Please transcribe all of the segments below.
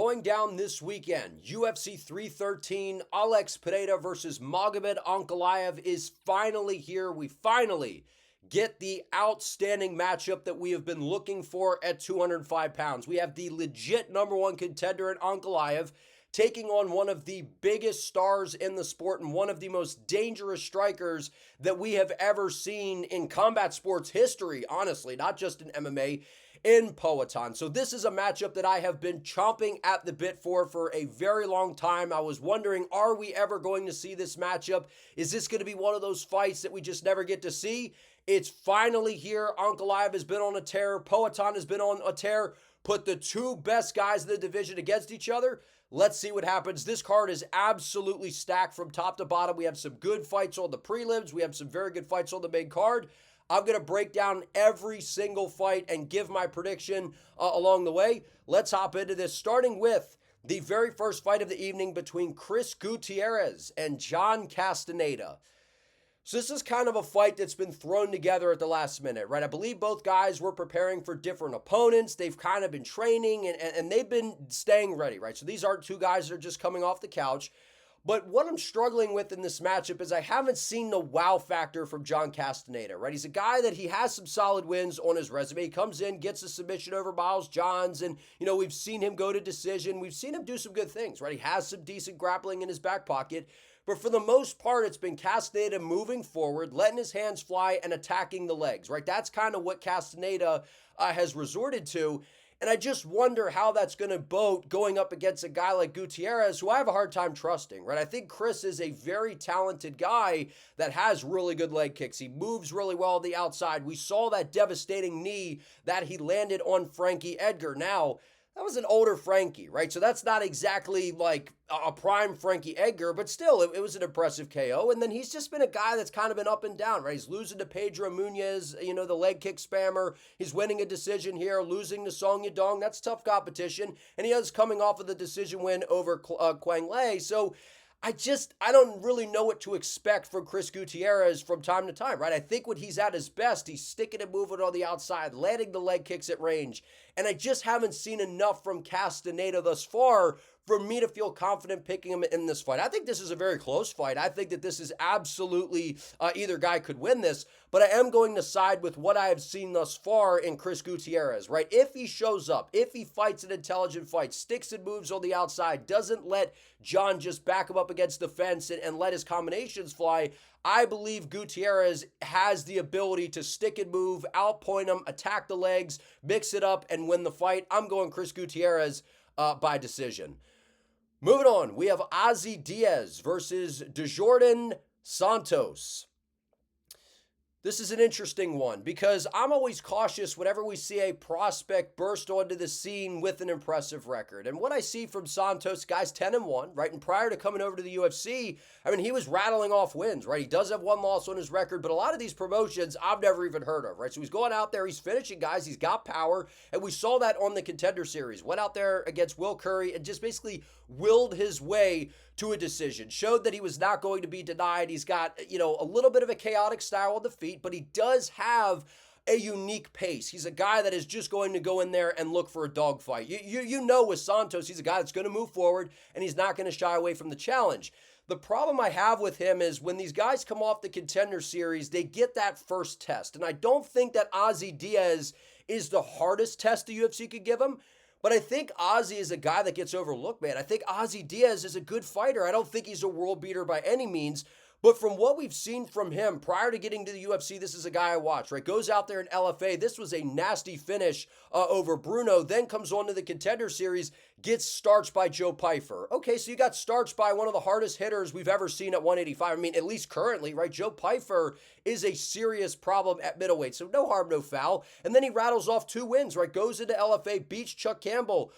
going down this weekend, UFC 313, Alex Pereira versus Magomed Ankalaev is finally here. We finally get the outstanding matchup that we have been looking for at 205 pounds. We have the legit number one contender in Ankalaev taking on one of the biggest stars in the sport and one of the most dangerous strikers that we have ever seen in combat sports history, honestly, not just in MMA, in Petrosyan. So this is a matchup that I have been chomping at the bit for a very long time. I was wondering, are we ever going to see this matchup? Is this going to be one of those fights that we just never get to see? It's finally here. Ankalaev has been on a tear. Petrosyan has been on a tear. Put the two best guys in the division against each other. Let's see what happens. This card is absolutely stacked from top to bottom. We have some good fights on the prelims. We have some very good fights on the main card. I'm going to break down every single fight and give my prediction along the way. Let's hop into this, starting with the very first fight of the evening between Chris Gutierrez and John Castaneda. So this is kind of a fight that's been thrown together at the last minute, right? I believe both guys were preparing for different opponents. They've kind of been training and they've been staying ready, right? So these aren't two guys that are just coming off the couch. But what I'm struggling with in this matchup is I haven't seen the wow factor from John Castaneda, right? He's a guy that he has some solid wins on his resume. He comes in, gets a submission over Miles Johns, and, we've seen him go to decision. We've seen him do some good things, right? He has some decent grappling in his back pocket. But for the most part, it's been Castaneda moving forward, letting his hands fly, and attacking the legs, right? That's kind of what Castaneda has resorted to. And I just wonder how that's going to bode going up against a guy like Gutierrez, who I have a hard time trusting, right? I think Chris is a very talented guy that has really good leg kicks. He moves really well on the outside. We saw that devastating knee that he landed on Frankie Edgar. Now, that was an older Frankie, right? So that's not exactly like a prime Frankie Edgar, but still, it was an impressive KO. And then he's just been a guy that's kind of been up and down, right? He's losing to Pedro Munhoz, the leg kick spammer. He's winning a decision here, losing to Song Yadong. That's tough competition. And he is coming off of the decision win over Quang Lei. So I don't really know what to expect from Chris Gutierrez from time to time, right? I think when he's at his best, he's sticking and moving on the outside, landing the leg kicks at range. And I just haven't seen enough from Castaneda thus far for me to feel confident picking him in this fight. I think this is a very close fight. I think that this is absolutely either guy could win this, but I am going to side with what I have seen thus far in Chris Gutierrez, right? If he shows up, if he fights an intelligent fight, sticks and moves on the outside, doesn't let John just back him up against the fence and let his combinations fly, I believe Gutierrez has the ability to stick and move, outpoint him, attack the legs, mix it up, and win the fight. I'm going Chris Gutierrez by decision. Moving on, we have Ozzy Diaz versus Desjardins Santos. This is an interesting one because I'm always cautious whenever we see a prospect burst onto the scene with an impressive record. And what I see from Santos, guy's 10-1, right? And prior to coming over to the UFC, he was rattling off wins, right? He does have one loss on his record, but a lot of these promotions I've never even heard of, right? So he's going out there, he's finishing guys, he's got power, and we saw that on the Contender Series. Went out there against Will Curry and just basically willed his way to a decision. Showed that he was not going to be denied. He's got, a little bit of a chaotic style on the feet, but he does have a unique pace. He's a guy that is just going to go in there and look for a dogfight. You know with Santos, he's a guy that's going to move forward and he's not going to shy away from the challenge. The problem I have with him is when these guys come off the Contender Series, they get that first test. And I don't think that Ozzy Diaz is the hardest test the UFC could give him. But I think Ozzy is a guy that gets overlooked, man. I think Ozzy Diaz is a good fighter. I don't think he's a world beater by any means. But from what we've seen from him prior to getting to the UFC, this is a guy I watch, right? Goes out there in LFA. This was a nasty finish over Bruno. Then comes on to the Contender Series, gets starched by Joe Pyfer. Okay, so you got starched by one of the hardest hitters we've ever seen at 185. At least currently, right? Joe Pyfer is a serious problem at middleweight. So no harm, no foul. And then he rattles off 2 wins, right? Goes into LFA, beats Chuck Campbell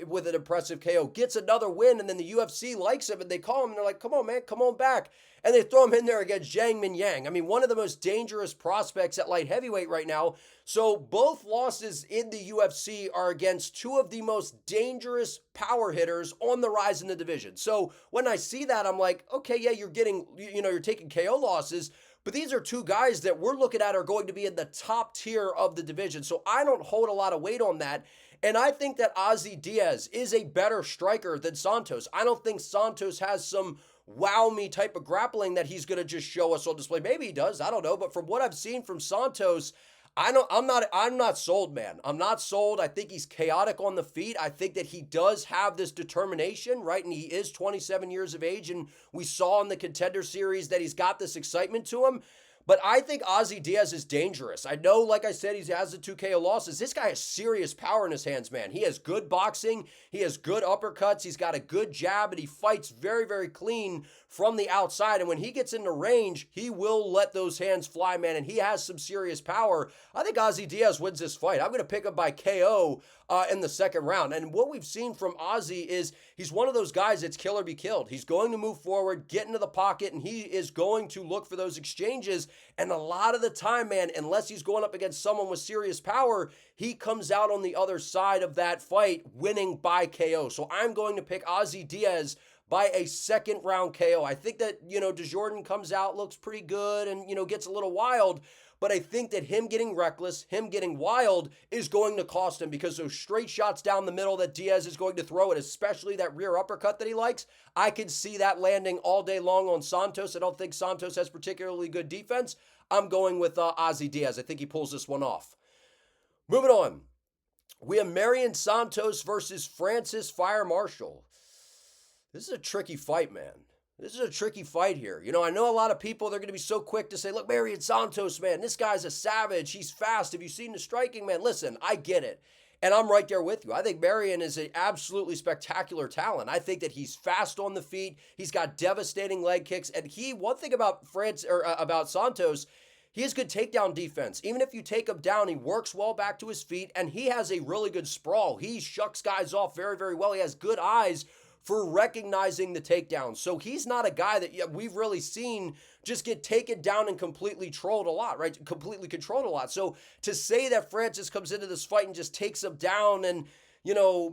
with an impressive KO, gets another win, and then the UFC likes him, and they call him, and they're like, come on, man, come on back. And they throw him in there against Zhang Minyang. One of the most dangerous prospects at light heavyweight right now. So both losses in the UFC are against 2 of the most dangerous power hitters on the rise in the division. So when I see that, I'm like, okay, yeah, you're taking KO losses, but these are 2 guys that we're looking at are going to be in the top tier of the division. So I don't hold a lot of weight on that. And I think that Ozzy Diaz is a better striker than Santos. I don't think Santos has some wow me type of grappling that he's going to just show us on display. Maybe he does. I don't know. But from what I've seen from Santos, I'm not sold, man. I'm not sold. I think he's chaotic on the feet. I think that he does have this determination, right? And he is 27 years of age. And we saw in the Contender Series that he's got this excitement to him. But I think Ozzy Diaz is dangerous. I know, like I said, he has the 2 KO losses. This guy has serious power in his hands, man. He has good boxing. He has good uppercuts. He's got a good jab, and he fights very, very clean from the outside. And when he gets into range, he will let those hands fly, man. And he has some serious power. I think Ozzy Diaz wins this fight. I'm going to pick him by KO in the second round. And what we've seen from Ozzy is he's one of those guys that's kill or be killed. He's going to move forward, get into the pocket, and he is going to look for those exchanges. And a lot of the time, man, unless he's going up against someone with serious power, he comes out on the other side of that fight winning by KO. So I'm going to pick Ozzy Diaz by a second round KO. I think that, DeJordan comes out, looks pretty good and, gets a little wild. But I think that him getting reckless, him getting wild is going to cost him because those straight shots down the middle that Diaz is going to throw, and especially that rear uppercut that he likes, I can see that landing all day long on Santos. I don't think Santos has particularly good defense. I'm going with Ozzy Diaz. I think he pulls this one off. Moving on. We have Marion Santos versus Francis Fire Marshall. This is a tricky fight, man. This is a tricky fight here. I know a lot of people, they're going to be so quick to say, look, Marion Santos, man, this guy's a savage. He's fast. Have you seen the striking, man? Listen, I get it. And I'm right there with you. I think Marion is an absolutely spectacular talent. I think that he's fast on the feet. He's got devastating leg kicks. And one thing about about Santos, he has good takedown defense. Even if you take him down, he works well back to his feet, and he has a really good sprawl. He shucks guys off very, very well. He has good eyes for recognizing the takedown. So he's not a guy that we've really seen just get taken down and completely trolled a lot, right? Completely controlled a lot. So to say that Francis comes into this fight and just takes him down and,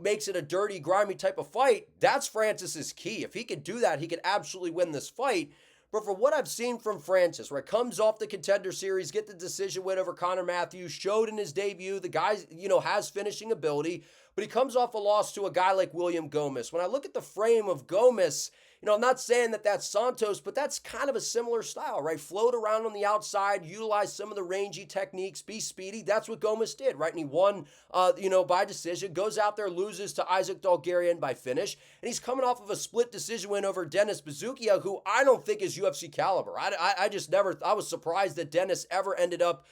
makes it a dirty, grimy type of fight, that's Francis's key. If he could do that, he could absolutely win this fight. But for what I've seen from Francis, right, comes off the Contender Series, get the decision win over Connor Matthews, showed in his debut, the guy, has finishing ability, but he comes off a loss to a guy like William Gomez. When I look at the frame of Gomez, I'm not saying that that's Santos, but that's kind of a similar style, right? Float around on the outside, utilize some of the rangy techniques, be speedy. That's what Gomez did, right? And he won, by decision, goes out there, loses to Isaac Dalgarian by finish, and he's coming off of a split decision win over Dennis Bazukia, who I don't think is UFC caliber. I was surprised that Dennis ever ended up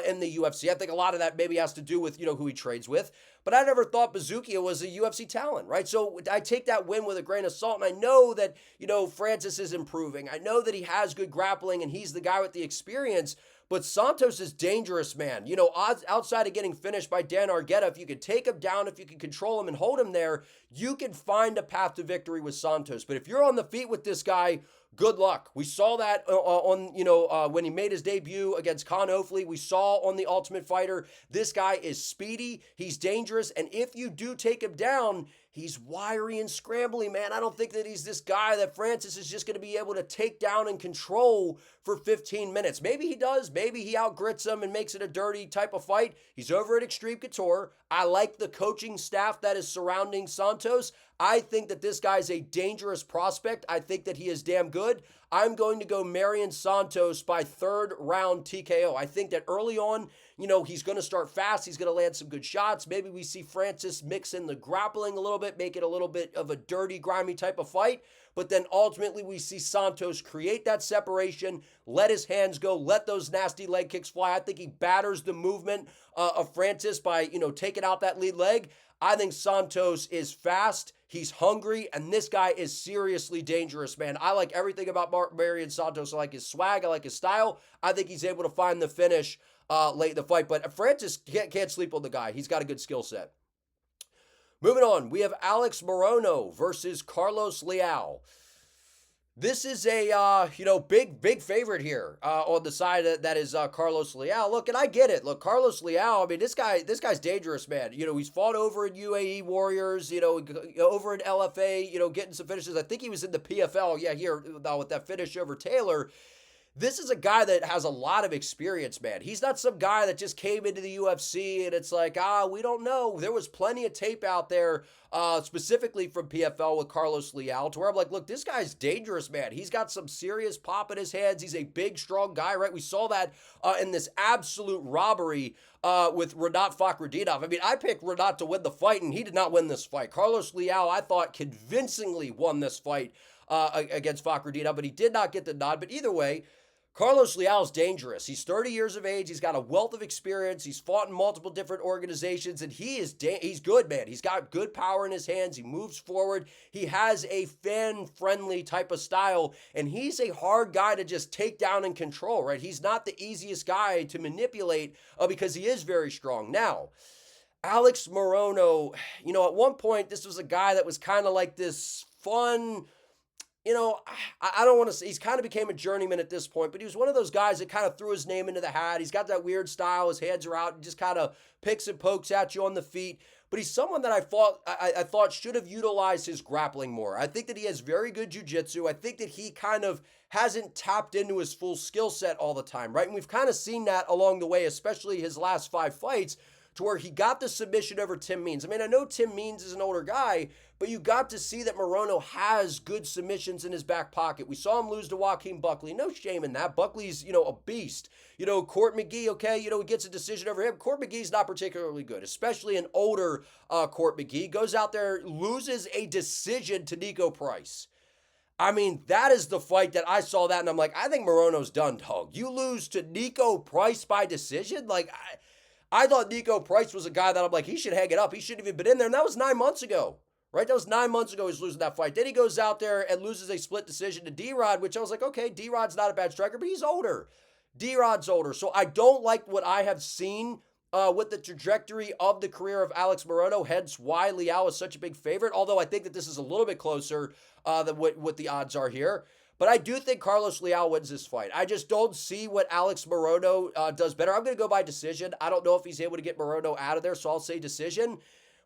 in the UFC. I think a lot of that maybe has to do with, who he trades with. But I never thought Bazukia was a UFC talent, right? So I take that win with a grain of salt. And I know that, Francis is improving. I know that he has good grappling and he's the guy with the experience. But Santos is dangerous, man. Outside of getting finished by Dan Argueta, if you can take him down, if you can control him and hold him there, you can find a path to victory with Santos. But if you're on the feet with this guy, good luck. We saw that when he made his debut against Con Oakley. We saw on The Ultimate Fighter, this guy is speedy, he's dangerous, and if you do take him down, he's wiry and scrambly, man. I don't think that he's this guy that Francis is just going to be able to take down and control for 15 minutes. Maybe he does. Maybe he outgrits him and makes it a dirty type of fight. He's over at Extreme Couture. I like the coaching staff that is surrounding Santos. I think that this guy's a dangerous prospect. I think that he is damn good. I'm going to go Marion Santos by third round TKO. I think that early on, he's going to start fast. He's going to land some good shots. Maybe we see Francis mix in the grappling a little bit, make it a little bit of a dirty, grimy type of fight. But then ultimately we see Santos create that separation, let his hands go, let those nasty leg kicks fly. I think he batters the movement of Francis by, taking out that lead leg. I think Santos is fast, he's hungry, and this guy is seriously dangerous, man. I like everything about Marion Santos. I like his swag, I like his style. I think he's able to find the finish late in the fight, but Francis can't sleep on the guy. He's got a good skill set. Moving on, we have Alex Morono versus Carlos Leal. This is a, big favorite here on the side that is Carlos Leal. Look, and I get it. Look, Carlos Leal, I mean, this guy's dangerous, man. He's fought over in UAE Warriors, over in LFA, getting some finishes. I think he was in the PFL, here with that finish over Taylor. this is a guy that has a lot of experience, man. He's not some guy that just came into the UFC and it's like, we don't know. There was plenty of tape out there, specifically from PFL with Carlos Leal, to where I'm like, look, this guy's dangerous, man. He's got some serious pop in his hands. He's a big, strong guy, right? We saw that in this absolute robbery with Rinat Fakhretdinov. I mean, I picked Rinat to win the fight, and he did not win this fight. Carlos Leal, I thought, convincingly won this fight against Fakhretdinov, but he did not get the nod. But either way, Carlos Leal is dangerous. He's 30 years of age. He's got a wealth of experience. He's fought in multiple different organizations, and he's good, man. He's got good power in his hands. He moves forward. He has a fan-friendly type of style, and he's a hard guy to just take down and control, right? He's not the easiest guy to manipulate because he is very strong. Now, Alex Morono, at one point, this was a guy that was kind of like this fun, I don't want to say, he's kind of became a journeyman at this point, but he was one of those guys that kind of threw his name into the hat. He's got that weird style. His hands are out and just kind of picks and pokes at you on the feet. But he's someone that I thought should have utilized his grappling more. I think that he has very good jiu-jitsu. I think that he kind of hasn't tapped into his full skill set all the time, right? And we've kind of seen that along the way, especially his last 5 fights, to where he got the submission over Tim Means. I mean, I know Tim Means is an older guy, but you got to see that Morono has good submissions in his back pocket. We saw him lose to Joaquin Buckley. No shame in that. Buckley's, a beast. Court McGee, okay, he gets a decision over him. Court McGee's not particularly good, especially an older Court McGee. Goes out there, loses a decision to Nico Price. I mean, that is the fight that I saw that, and I'm like, I think Morono's done, dog. You lose to Nico Price by decision? Like, I thought Nico Price was a guy that I'm like, he should hang it up. He shouldn't even been in there. And that was 9 months ago, right? That was 9 months ago he's losing that fight. Then he goes out there and loses a split decision to D-Rod, which I was like, okay, D-Rod's not a bad striker, but he's older. D-Rod's older. So I don't like what I have seen with the trajectory of the career of Alex Morono, hence why Leal is such a big favorite, although I think that this is a little bit closer than what the odds are here. But I do think Carlos Leal wins this fight. I just don't see what Alex Morono does better. I'm going to go by decision. I don't know if he's able to get Morono out of there, so I'll say decision.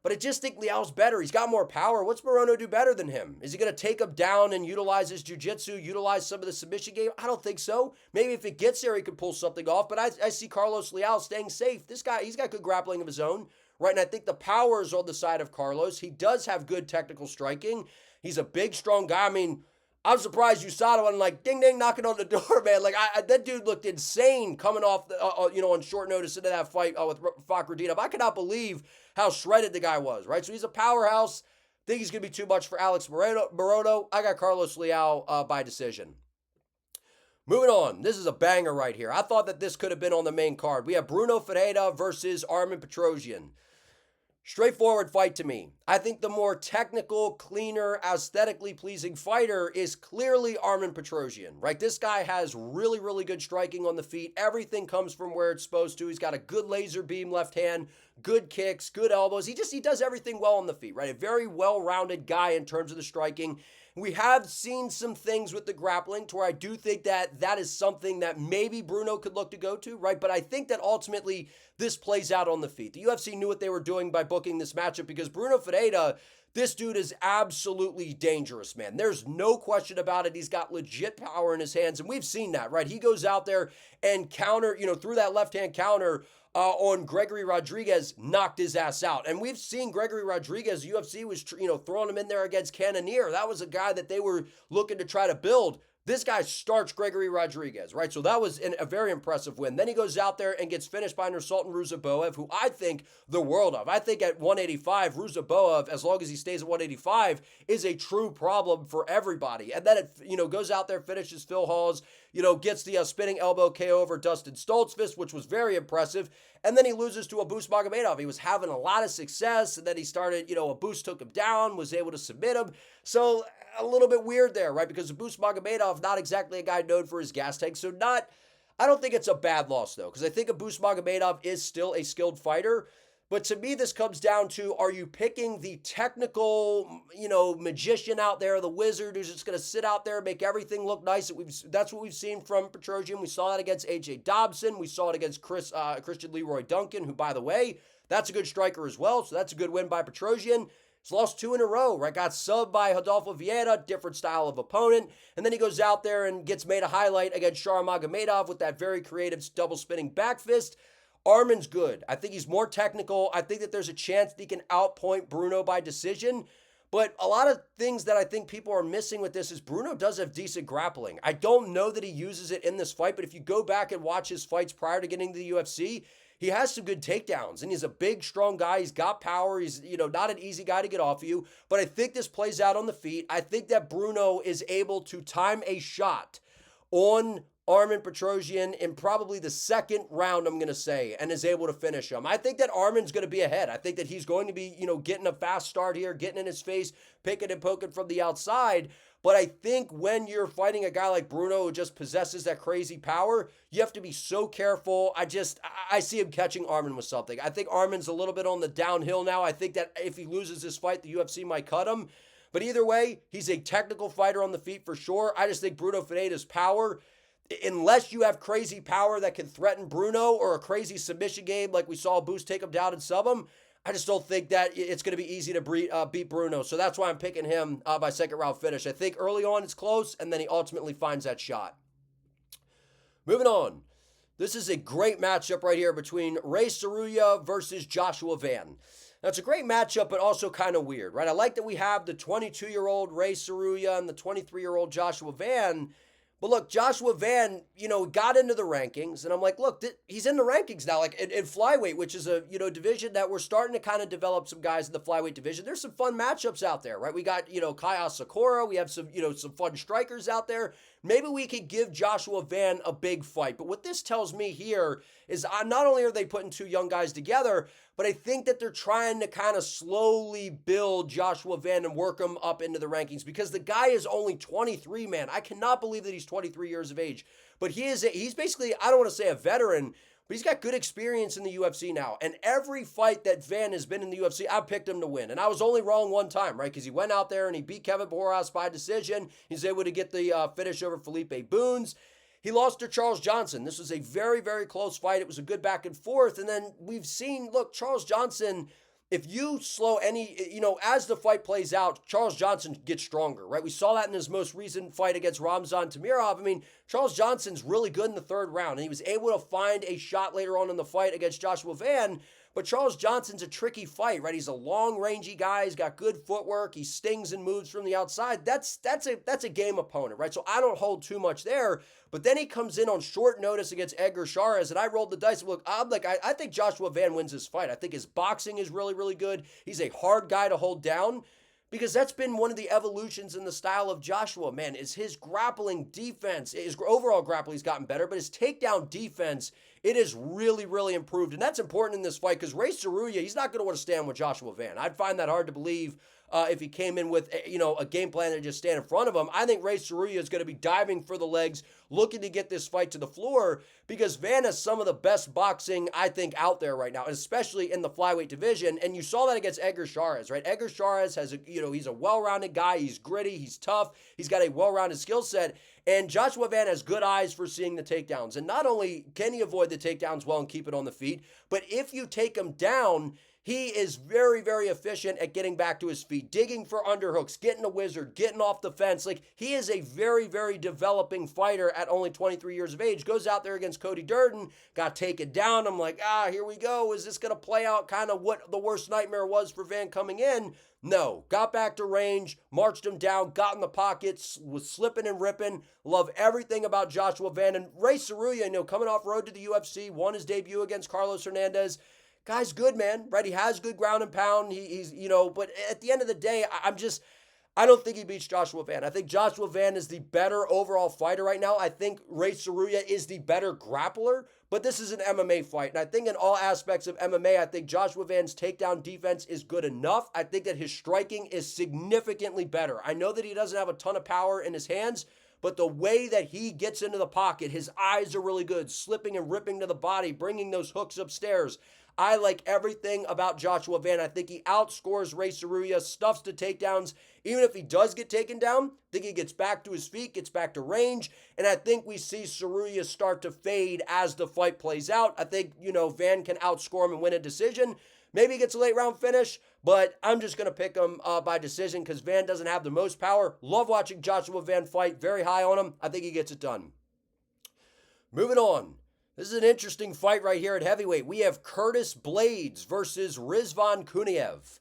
But I just think Leal's better. He's got more power. What's Morono do better than him? Is he going to take him down and utilize his jiu-jitsu, utilize some of the submission game? I don't think so. Maybe if it gets there, he could pull something off. But I see Carlos Leal staying safe. This guy, he's got good grappling of his own, right? And I think the power is on the side of Carlos. He does have good technical striking. He's a big, strong guy. I mean, I'm surprised you saw him like ding ding knocking on the door, man. Like that dude looked insane coming off, on short notice into that fight with Fakhretdinov. I cannot believe how shredded the guy was, right? So he's a powerhouse. Think he's gonna be too much for Alex Morono. I got Carlos Leal by decision. Moving on, this is a banger right here. I thought that this could have been on the main card. We have Bruno Ferreira versus Armen Petrosyan. Straightforward fight to me. I think the more technical, cleaner, aesthetically pleasing fighter is clearly Armen Petrosyan, right? This guy has really, really good striking on the feet. Everything comes from where it's supposed to. He's got a good laser beam left hand, good kicks, good elbows. He does everything well on the feet, right? A very well-rounded guy in terms of the striking. We have seen some things with the grappling to where I do think that is something that maybe Bruno could look to go to, right? But I think that ultimately this plays out on the feet. The UFC knew what they were doing by booking this matchup because Bruno Ferreira, this dude is absolutely dangerous, man. There's no question about it. He's got legit power in his hands, and we've seen that, right? He goes out there and counter, through that left-hand counter, on Gregory Rodriguez, knocked his ass out. And we've seen Gregory Rodriguez, UFC was, throwing him in there against Cannonier. That was a guy that they were looking to try to build. This guy starts Gregory Rodriguez, right? So that was a very impressive win. Then he goes out there and gets finished by Nursultan Ruziboev, who I think the world of. I think at 185, Ruziboev, as long as he stays at 185, is a true problem for everybody. And then it, goes out there, finishes Phil Hawes, gets the spinning elbow KO over Dustin Stoltzfus, which was very impressive. And then he loses to Abus Magomedov. He was having a lot of success, and then he started, Abus took him down, was able to submit him. So a little bit weird there, right? Because Abus Magomedov, not exactly a guy known for his gas tank. So I don't think it's a bad loss, though, because I think Abus Magomedov is still a skilled fighter. But to me, this comes down to, are you picking the technical, magician out there, the wizard who's just going to sit out there and make everything look nice? That's what we've seen from Petrosyan. We saw that against AJ Dobson. We saw it against Christian Leroy Duncan, who, by the way, that's a good striker as well. So that's a good win by Petrosyan. He's lost 2 in a row, right? Got subbed by Rodolfo Vieira, different style of opponent. And then he goes out there and gets made a highlight against Magomedov with that very creative double spinning back fist. Arman's good. I think he's more technical. I think that there's a chance that he can outpoint Bruno by decision. But a lot of things that I think people are missing with this is Bruno does have decent grappling. I don't know that he uses it in this fight, but if you go back and watch his fights prior to getting to the UFC, he has some good takedowns, and he's a big, strong guy. He's got power. He's, not an easy guy to get off of you, but I think this plays out on the feet. I think that Bruno is able to time a shot on Arman Petrosyan in probably the second round, I'm going to say, and is able to finish him. I think that Arman's going to be ahead. I think that he's going to be, getting a fast start here, getting in his face, picking and poking from the outside. But I think when you're fighting a guy like Bruno who just possesses that crazy power, you have to be so careful. I see him catching Arman with something. I think Arman's a little bit on the downhill now. I think that if he loses this fight, the UFC might cut him. But either way, he's a technical fighter on the feet for sure. I just think Bruno Ferreira's power, unless you have crazy power that can threaten Bruno or a crazy submission game like we saw Boost take him down and sub him, I just don't think that it's going to be easy to beat Bruno. So that's why I'm picking him by second round finish. I think early on it's close, and then he ultimately finds that shot. Moving on. This is a great matchup right here between Ray Tsuruya versus Joshua Van. Now, it's a great matchup, but also kind of weird, right? I like that we have the 22-year-old Ray Tsuruya and the 23-year-old Joshua Van. But look, Joshua Van, got into the rankings, and I'm like, look, he's in the rankings now, like in flyweight, which is a, division that we're starting to kind of develop some guys in the flyweight division. There's some fun matchups out there, right? We got, Kaya Sakura. We have some, some fun strikers out there. Maybe we could give Joshua Van a big fight. But what this tells me here is not only are they putting 2 young guys together, but I think that they're trying to kind of slowly build Joshua Van and work him up into the rankings because the guy is only 23, man. I cannot believe that he's 23 years of age. But he's basically, I don't want to say a veteran, but he's got good experience in the UFC now. And every fight that Van has been in the UFC, I picked him to win. And I was only wrong one time, right? Because he went out there and he beat Kevin Boras by decision. He's able to get the finish over Felipe Boons. He lost to Charles Johnson. This was a very, very close fight. It was a good back and forth. And then we've seen, look, Charles Johnson, if you slow any, as the fight plays out, Charles Johnson gets stronger, right? We saw that in his most recent fight against Ramzan Tamirov. I mean, Charles Johnson's really good in the third round, and he was able to find a shot later on in the fight against Joshua Van. But Charles Johnson's a tricky fight, right? He's a long-rangey guy. He's got good footwork. He stings and moves from the outside. That's a game opponent, right? So I don't hold too much there. But then he comes in on short notice against Edgar Chairez, and I rolled the dice. Look, I think Joshua Van wins this fight. I think his boxing is really, really good. He's a hard guy to hold down because that's been one of the evolutions in the style of Joshua, man, is his grappling defense. His overall grappling's gotten better, but his takedown defense, it has really, really improved. And that's important in this fight because Ray Tsuruya, he's not going to want to stand with Joshua Van. I'd find that hard to believe if he came in with, a game plan to just stand in front of him. I think Ray Tsuruya is going to be diving for the legs, looking to get this fight to the floor because Van has some of the best boxing, I think, out there right now, especially in the flyweight division. And you saw that against Edgar Chairez, right? Edgar Chairez has he's a well-rounded guy. He's gritty. He's tough. He's got a well-rounded skill set. And Joshua Van has good eyes for seeing the takedowns. And not only can he avoid the takedowns well and keep it on the feet, but if you take him down, he is very, very efficient at getting back to his feet, digging for underhooks, getting a wizard, getting off the fence. Like, he is a very, very developing fighter at only 23 years of age. Goes out there against Cody Durden, got taken down. I'm like, here we go. Is this going to play out kind of what the worst nightmare was for Van coming in? No, got back to range, marched him down, got in the pockets, was slipping and ripping. Love everything about Joshua Van. And Ray Tsuruya, coming off road to the UFC, won his debut against Carlos Hernandez. Guy's good, man, right? He has good ground and pound. He's but at the end of the day, I don't think he beats Joshua Van. I think Joshua Van is the better overall fighter right now. I think Ray Tsuruya is the better grappler, but this is an MMA fight. And I think in all aspects of MMA, I think Joshua Van's takedown defense is good enough. I think that his striking is significantly better. I know that he doesn't have a ton of power in his hands, but the way that he gets into the pocket, his eyes are really good, slipping and ripping to the body, bringing those hooks upstairs. I like everything about Joshua Van. I think he outscores Ray Tsuruya, stuffs the takedowns. Even if he does get taken down, I think he gets back to his feet, gets back to range, and I think we see Tsuruya start to fade as the fight plays out. I think, Van can outscore him and win a decision. Maybe he gets a late round finish, but I'm just going to pick him by decision because Van doesn't have the most power. Love watching Joshua Van fight. Very high on him. I think he gets it done. Moving on. This is an interesting fight right here at heavyweight. We have Curtis Blaydes versus Rizvan Kuniev.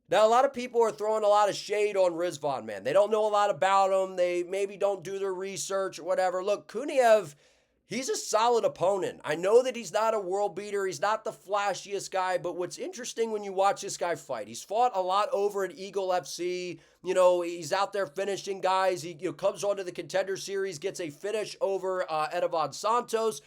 Now, a lot of people are throwing a lot of shade on Rizvan, man. They don't know a lot about him. They maybe don't do their research or whatever. Look, Kuniev, he's a solid opponent. I know that he's not a world beater. He's not the flashiest guy, but what's interesting when you watch this guy fight, he's fought a lot over at Eagle FC. You know, he's out there finishing guys. He comes onto the Contender Series, gets a finish over Edivon Santos,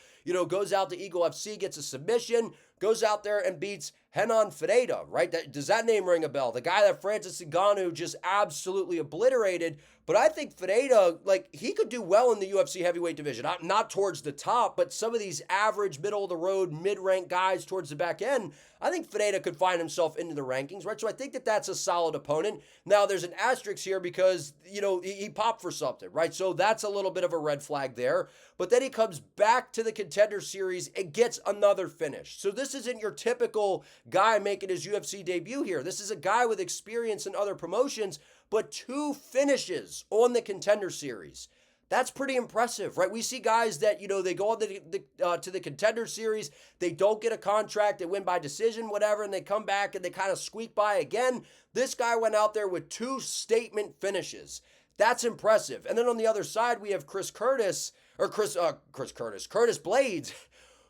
goes out to Eagle FC, gets a submission, goes out there and beats Renan Ferreira, right? Does that name ring a bell? The guy that Francis Ngannou just absolutely obliterated. But I think Ferreira, he could do well in the UFC heavyweight division. Not towards the top, but some of these average, middle-of-the-road, mid-ranked guys towards the back end, I think Ferreira could find himself into the rankings, right? So I think that that's a solid opponent. Now, there's an asterisk here because, he popped for something, right? So that's a little bit of a red flag there. But then he comes back to the Contender Series and gets another finish. So this isn't your typical guy making his UFC debut here. This is a guy with experience in other promotions, but 2 finishes on the Contender Series. That's pretty impressive, right? We see guys that, they go on to the Contender Series, they don't get a contract, they win by decision, whatever, and they come back and they kind of squeak by again. This guy went out there with 2 statement finishes. That's impressive. And then on the other side, we have Curtis Blaydes,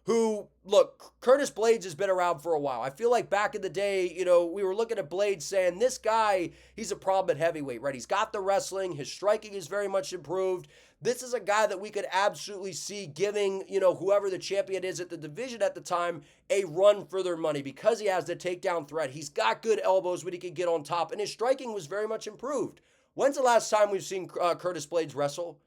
who, look, Curtis Blaydes has been around for a while. I feel like back in the day, we were looking at Blaydes saying, this guy, he's a problem at heavyweight, right? He's got the wrestling. His striking is very much improved. This is a guy that we could absolutely see giving, whoever the champion is at the division at the time, a run for their money because he has the takedown threat. He's got good elbows when he can get on top, and his striking was very much improved. When's the last time we've seen Curtis Blaydes wrestle?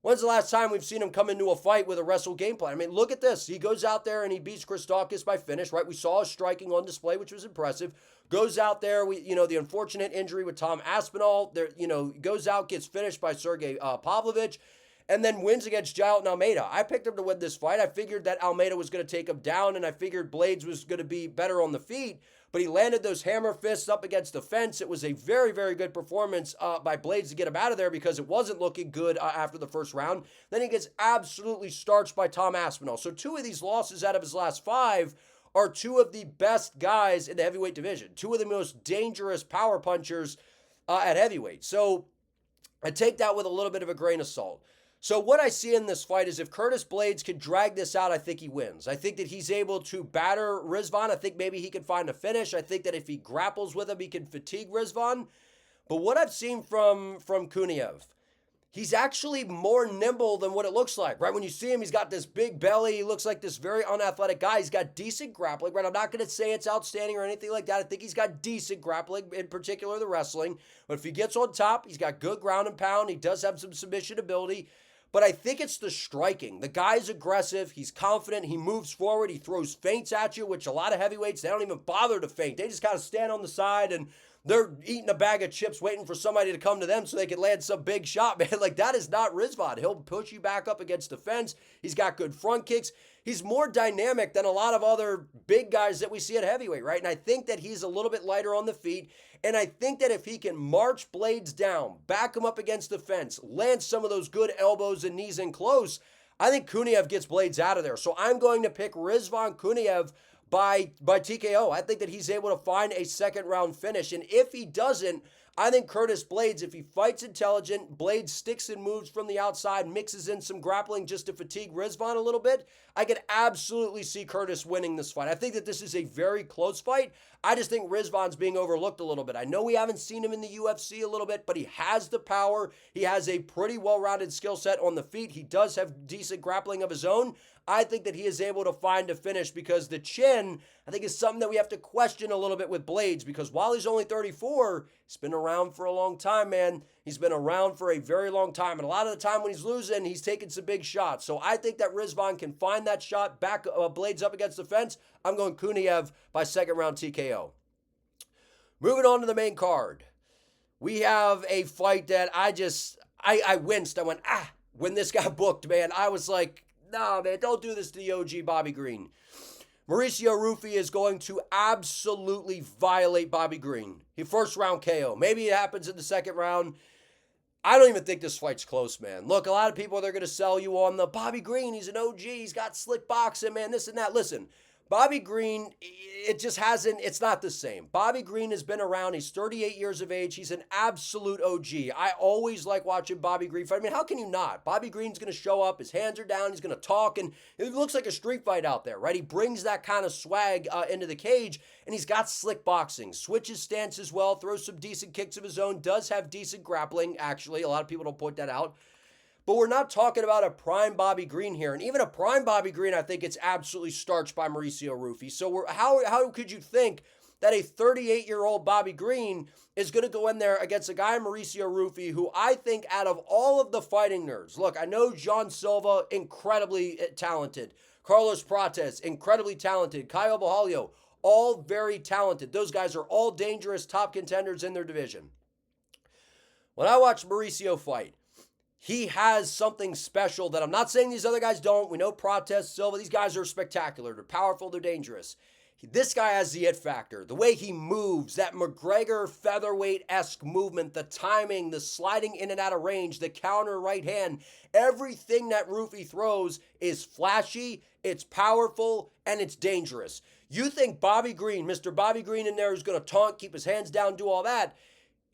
When's the last time we've seen him come into a fight with a wrestle game plan? I mean, look at this. He goes out there and he beats Christakis by finish, right? We saw his striking on display, which was impressive. Goes out there, the unfortunate injury with Tom Aspinall, there, goes out, gets finished by Sergey Pavlovich, and then wins against Jailton Almeida. I picked him to win this fight. I figured that Almeida was going to take him down, and I figured Blaydes was going to be better on the feet, but he landed those hammer fists up against the fence. It was a very, very good performance by Blaydes to get him out of there because it wasn't looking good after the first round. Then he gets absolutely starched by Tom Aspinall. So 2 of these losses out of his last 5 are 2 of the best guys in the heavyweight division, 2 of the most dangerous power punchers at heavyweight. So I take that with a little bit of a grain of salt. So what I see in this fight is if Curtis Blaydes can drag this out, I think he wins. I think that he's able to batter Rizvan. I think maybe he can find a finish. I think that if he grapples with him, he can fatigue Rizvan. But what I've seen from Kuniev, he's actually more nimble than what it looks like, right? When you see him, he's got this big belly. He looks like this very unathletic guy. He's got decent grappling, right? I'm not going to say it's outstanding or anything like that. I think he's got decent grappling, in particular the wrestling. But if he gets on top, he's got good ground and pound. He does have some submission ability. But I think it's the striking. The guy's aggressive. He's confident. He moves forward. He throws feints at you, which a lot of heavyweights, they don't even bother to feint. They just kind of stand on the side and they're eating a bag of chips waiting for somebody to come to them so they can land some big shot, man. Like, that is not Rizvan. He'll push you back up against the fence. He's got good front kicks. He's more dynamic than a lot of other big guys that we see at heavyweight, right? And I think that he's a little bit lighter on the feet. And I think that if he can march Blaydes down, back him up against the fence, land some of those good elbows and knees in close, I think Kuniev gets Blaydes out of there. So I'm going to pick Rizvan Kuniev by TKO. I think that he's able to find a second round finish. And if he doesn't, I think Curtis Blaydes, if he fights intelligent, Blaydes sticks and moves from the outside, mixes in some grappling just to fatigue Rizvan a little bit, I could absolutely see Curtis winning this fight. I think that this is a very close fight. I just think Rizvan's being overlooked a little bit. I know we haven't seen him in the UFC a little bit, but he has the power. He has a pretty well-rounded skill set on the feet. He does have decent grappling of his own. I think that he is able to find a finish because the chin, I think, is something that we have to question a little bit with Blaydes because while he's only 34, he's been around for a long time, man. He's been around for a very long time. And a lot of the time when he's losing, he's taking some big shots. So I think that Rizvan can find that shot, back Blaydes up against the fence. I'm going Kuniev by second round TKO. Moving on to the main card. We have a fight that I winced. I went, when this got booked, man. I was like, nah, man, don't do this to the OG Bobby Green. Mauricio Ruffy is going to absolutely violate Bobby Green. He first round KO. Maybe it happens in the second round. I don't even think this fight's close, man. Look, a lot of people, they're going to sell you on the Bobby Green. He's an OG. He's got slick boxing, man, this and that. Listen, Bobby Green, it's not the same. Bobby Green has been around. He's 38 years of age. He's an absolute OG. I always like watching Bobby Green fight. I mean, how can you not? Bobby Green's going to show up. His hands are down. He's going to talk, and it looks like a street fight out there, right? He brings that kind of swag into the cage, and he's got slick boxing. Switches stance as well, throws some decent kicks of his own, does have decent grappling, actually. A lot of people don't point that out. But we're not talking about a prime Bobby Green here. And even a prime Bobby Green, I think it's absolutely starched by Mauricio Ruffy. So how could you think that a 38-year-old Bobby Green is going to go in there against a guy, Mauricio Ruffy, who I think out of all of the fighting nerds, look, I know John Silva, incredibly talented. Carlos Prates, incredibly talented. Caio Borralho, all very talented. Those guys are all dangerous top contenders in their division. When I watch Mauricio fight, he has something special that I'm not saying these other guys don't. We know Prates, Silva, these guys are spectacular. They're powerful, they're dangerous. This guy has the it factor. The way he moves, that McGregor featherweight-esque movement, the timing, the sliding in and out of range, the counter right hand, everything that Ruffy throws is flashy, it's powerful, and it's dangerous. You think Bobby Green, Mr. Bobby Green in there, is going to taunt, keep his hands down, do all that?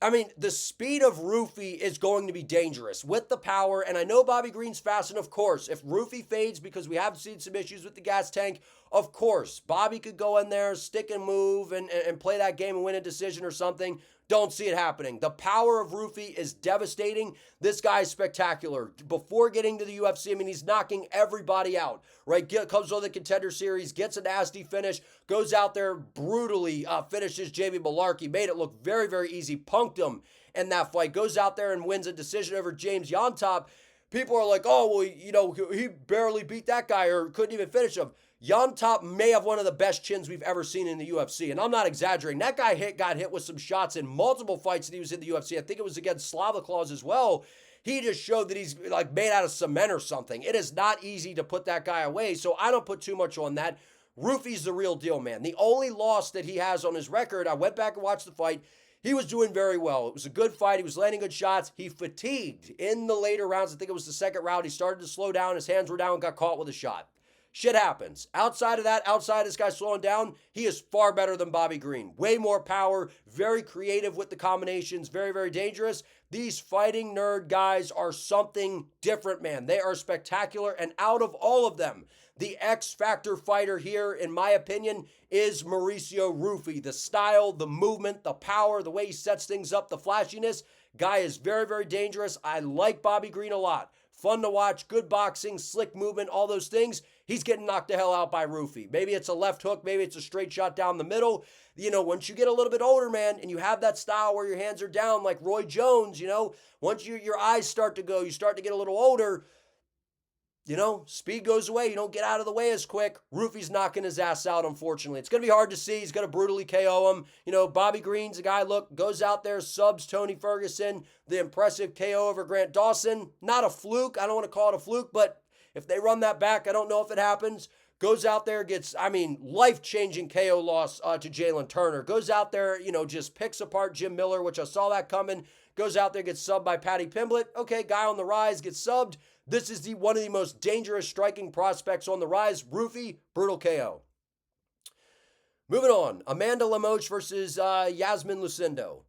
I mean, the speed of Ruffy is going to be dangerous with the power, and I know Bobby Green's fast, and of course, if Ruffy fades because we have seen some issues with the gas tank, of course, Bobby could go in there, stick and move, and play that game and win a decision or something. Don't see it happening. The power of Ruffy is devastating. This guy is spectacular. Before getting to the UFC, I mean, he's knocking everybody out, right? Comes on the Contender Series, gets a nasty finish, goes out there, brutally finishes Jamie Malarkey, made it look very, very easy, punked him in that fight, goes out there and wins a decision over James Yontop. People are like, oh, well, you know, he barely beat that guy or couldn't even finish him. Yontop may have one of the best chins we've ever seen in the UFC, and I'm not exaggerating. That guy got hit with some shots in multiple fights that he was in the UFC. I think it was against Slava Claus as well. He just showed that he's like made out of cement or something. It is not easy to put that guy away, so I don't put too much on that. Ruffy's the real deal, man. The only loss that he has on his record, I went back and watched the fight. He was doing very well. It was a good fight. He was landing good shots. He fatigued in the later rounds. I think it was the second round. He started to slow down. His hands were down, got caught with a shot. Shit happens. Outside of that, outside this guy slowing down, he is far better than Bobby Green. Way more power, very creative with the combinations, very, very dangerous. These fighting nerd guys are something different, man. They are spectacular, and out of all of them, the X-Factor fighter here, in my opinion, is Mauricio Ruffy. The style, the movement, the power, the way he sets things up, the flashiness. Guy is very, very dangerous. I like Bobby Green a lot. Fun to watch, good boxing, slick movement, all those things. He's getting knocked the hell out by Ruffy. Maybe it's a left hook, maybe it's a straight shot down the middle. You know, once you get a little bit older, man, and you have that style where your hands are down like Roy Jones, you know, once your eyes start to go, you start to get a little older, you know, speed goes away. You don't get out of the way as quick. Ruffy's knocking his ass out, unfortunately. It's going to be hard to see. He's going to brutally KO him. You know, Bobby Green's a guy, look, goes out there, subs Tony Ferguson, the impressive KO over Grant Dawson. Not a fluke. I don't want to call it a fluke, but if they run that back, I don't know if it happens. Goes out there, gets, life-changing KO loss to Jalen Turner. Goes out there, you know, just picks apart Jim Miller, which I saw that coming. Goes out there, gets subbed by Paddy Pimblett. Okay, guy on the rise, gets subbed. This is one of the most dangerous striking prospects on the rise. Ruffy, brutal KO. Moving on, Amanda Lemos versus Yasmin Lucindo.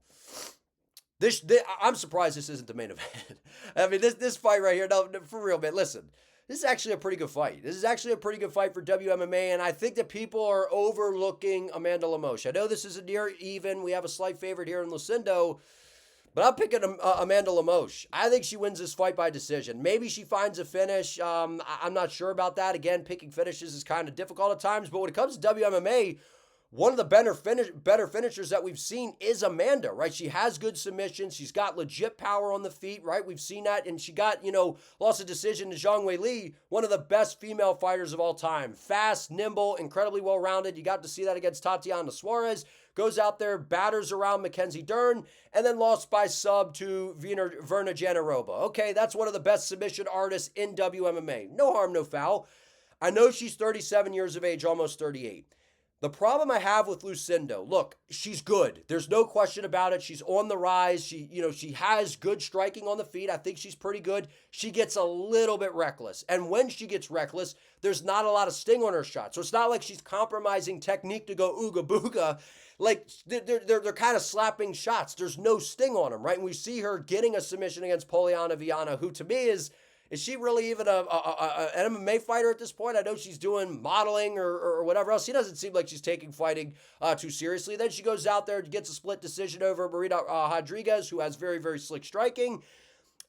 I'm surprised this isn't the main event. I mean, this fight right here, no, for real, man, listen. This is actually a pretty good fight. This is actually a pretty good fight for WMMA, and I think that people are overlooking Amanda Lemos. I know this is a near even. We have a slight favorite here in Lucindo, but I'm picking Amanda Lemos. I think she wins this fight by decision. Maybe she finds a finish. I'm not sure about that. Again, picking finishes is kind of difficult at times, but when it comes to WMMA, one of the better finishers that we've seen is Amanda, right? She has good submissions. She's got legit power on the feet, right? We've seen that, and she got, lost a decision to Zhang Wei Li, one of the best female fighters of all time. Fast, nimble, incredibly well-rounded. You got to see that against Tatiana Suarez. Goes out there, batters around Mackenzie Dern, and then lost by sub to Verna Janaroba. Okay, that's one of the best submission artists in WMMA. No harm, no foul. I know she's 37 years of age, almost 38. The problem I have with Lucindo, look, she's good. There's no question about it. She's on the rise. She has good striking on the feet. I think she's pretty good. She gets a little bit reckless. And when she gets reckless, there's not a lot of sting on her shot. So it's not like she's compromising technique to go ooga booga. Like they're kind of slapping shots. There's no sting on them, right? And we see her getting a submission against Poliana Viana, who to me is she really even an MMA fighter at this point? I know she's doing modeling or whatever else. She doesn't seem like she's taking fighting too seriously. Then she goes out there and gets a split decision over Marina Rodriguez, who has very, very slick striking.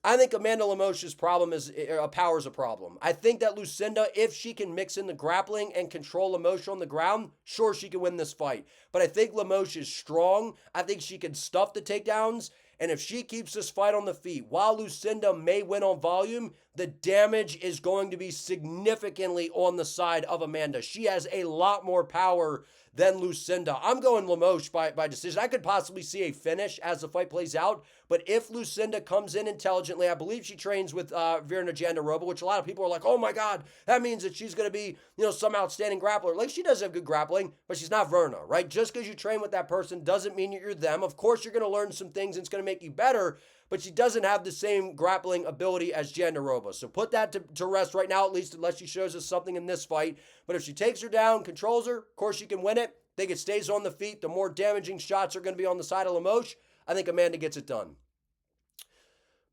I think Amanda Lemos's problem is power is a problem. I think that Lucinda, if she can mix in the grappling and control Lemos on the ground, sure, she can win this fight. But I think Lemos is strong. I think she can stuff the takedowns. And if she keeps this fight on the feet, while Lucinda may win on volume, the damage is going to be significantly on the side of Amanda. She has a lot more power than Lucinda. I'm going Lemos by decision. I could possibly see a finish as the fight plays out, but if Lucinda comes in intelligently, I believe she trains with Virna Jandiroba, which a lot of people are like, oh my God, that means that she's going to be, some outstanding grappler. Like, she does have good grappling, but she's not Virna, right? Just because you train with that person doesn't mean you're them. Of course, you're going to learn some things and it's going to make you better, but she doesn't have the same grappling ability as Jandiroba. So put that to rest right now, at least unless she shows us something in this fight. But if she takes her down, controls her, of course she can win it. I think it stays on the feet. The more damaging shots are going to be on the side of Lemos. I think Amanda gets it done.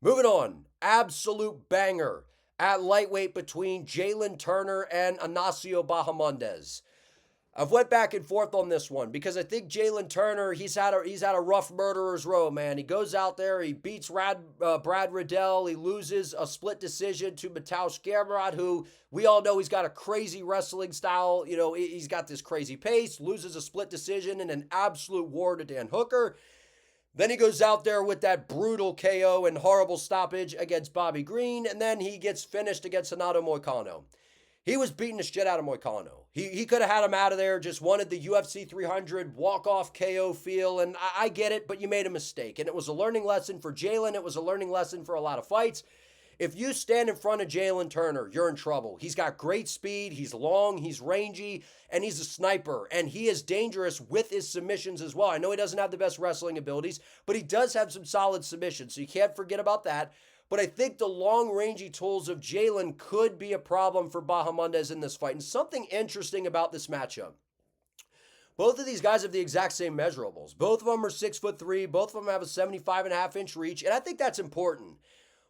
Moving on, absolute banger at lightweight between Jalen Turner and Ignacio Bahamondes. I've went back and forth on this one because I think Jalen Turner, he's had a rough murderer's row, man. He goes out there, he beats Brad Riddell, he loses a split decision to Mateusz Gamrot, who we all know he's got a crazy wrestling style. He's got this crazy pace, loses a split decision in an absolute war to Dan Hooker. Then he goes out there with that brutal KO and horrible stoppage against Bobby Green, and then he gets finished against Renato Moicano. He was beating the shit out of Moicano. He could have had him out of there, just wanted the UFC 300 walk-off KO feel, and I get it, but you made a mistake. And it was a learning lesson for Jalen. It was a learning lesson for a lot of fights. If you stand in front of Jalen Turner, you're in trouble. He's got great speed, he's long, he's rangy, and he's a sniper. And he is dangerous with his submissions as well. I know he doesn't have the best wrestling abilities, but he does have some solid submissions, so you can't forget about that. But I think the long, rangy tools of Jalen could be a problem for Bahamondes in this fight. And something interesting about this matchup. Both of these guys have the exact same measurables. Both of them are 6'3". Both of them have a 75.5-inch reach. And I think that's important.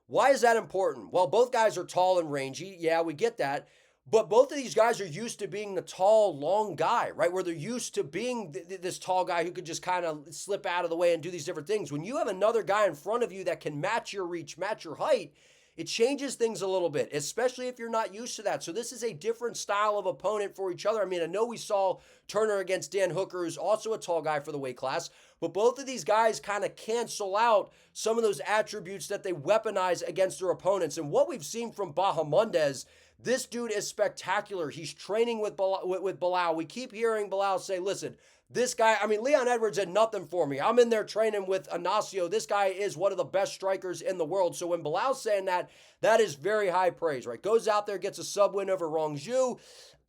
Why is that important? Well, both guys are tall and rangy. Yeah, we get that. But both of these guys are used to being the tall, long guy, right? Where they're used to being this tall guy who could just kind of slip out of the way and do these different things. When you have another guy in front of you that can match your reach, match your height, it changes things a little bit, especially if you're not used to that. So this is a different style of opponent for each other. I mean, I know we saw Turner against Dan Hooker, who's also a tall guy for the weight class, but both of these guys kind of cancel out some of those attributes that they weaponize against their opponents. And what we've seen from Bahamondes, this dude is spectacular. He's training with Bilal. We keep hearing Bilal say, listen, this guy, Leon Edwards had nothing for me. I'm in there training with Ignacio. This guy is one of the best strikers in the world. So when Bilal's saying that, that is very high praise, right? Goes out there, gets a sub win over Rongju,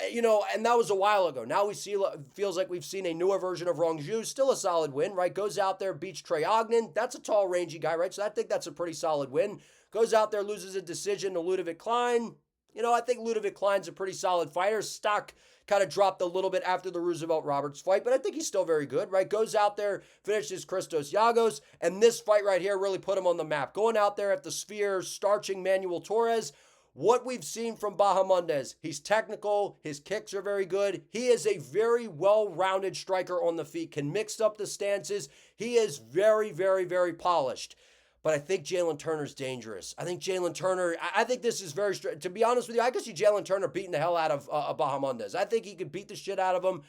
and that was a while ago. Now feels like we've seen a newer version of Rongju, still a solid win, right? Goes out there, beats Trey Ogden. That's a tall, rangy guy, right? So I think that's a pretty solid win. Goes out there, loses a decision to Ludovic Klein. I think Ludovic Klein's a pretty solid fighter. Stock kind of dropped a little bit after the Roosevelt Roberts fight, but I think he's still very good, right? Goes out there, finishes Christos Yagos, and this fight right here really put him on the map. Going out there at the Sphere, starching Manuel Torres. What we've seen from Bahamondes, he's technical, his kicks are very good. He is a very well-rounded striker on the feet, can mix up the stances. He is very, very, very polished. But I think Jalen Turner's dangerous. I think Jalen Turner, I think this is very, to be honest with you, I could see Jalen Turner beating the hell out of Bahamondes. I think he could beat the shit out of him,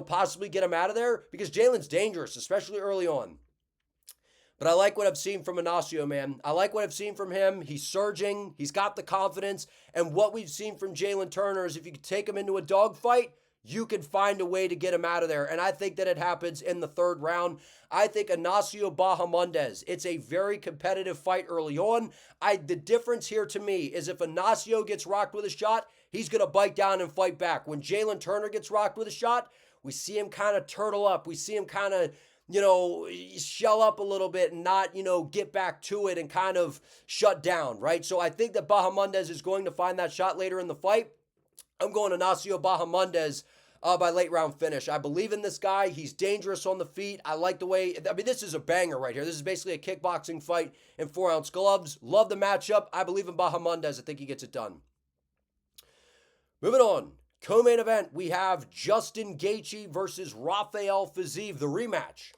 possibly get him out of there, because Jalen's dangerous, especially early on. But I like what I've seen from Ignacio, man. I like what I've seen from him. He's surging. He's got the confidence. And what we've seen from Jalen Turner is if you could take him into a dogfight, you can find a way to get him out of there. And I think that it happens in the third round. I think Ignacio Bahamondes, it's a very competitive fight early on. The difference here to me is if Ignacio gets rocked with a shot, he's going to bite down and fight back. When Jalen Turner gets rocked with a shot, we see him kind of turtle up. We see him kind of, shell up a little bit and not, get back to it and kind of shut down, right? So I think that Bahamondes is going to find that shot later in the fight. I'm going Ignacio Bahamondes by late round finish. I believe in this guy. He's dangerous on the feet. I like the way, this is a banger right here. This is basically a kickboxing fight in 4-ounce gloves. Love the matchup. I believe in Bahamondes. I think he gets it done. Moving on. Co-main event, we have Justin Gaethje versus Rafael Fiziev, the rematch.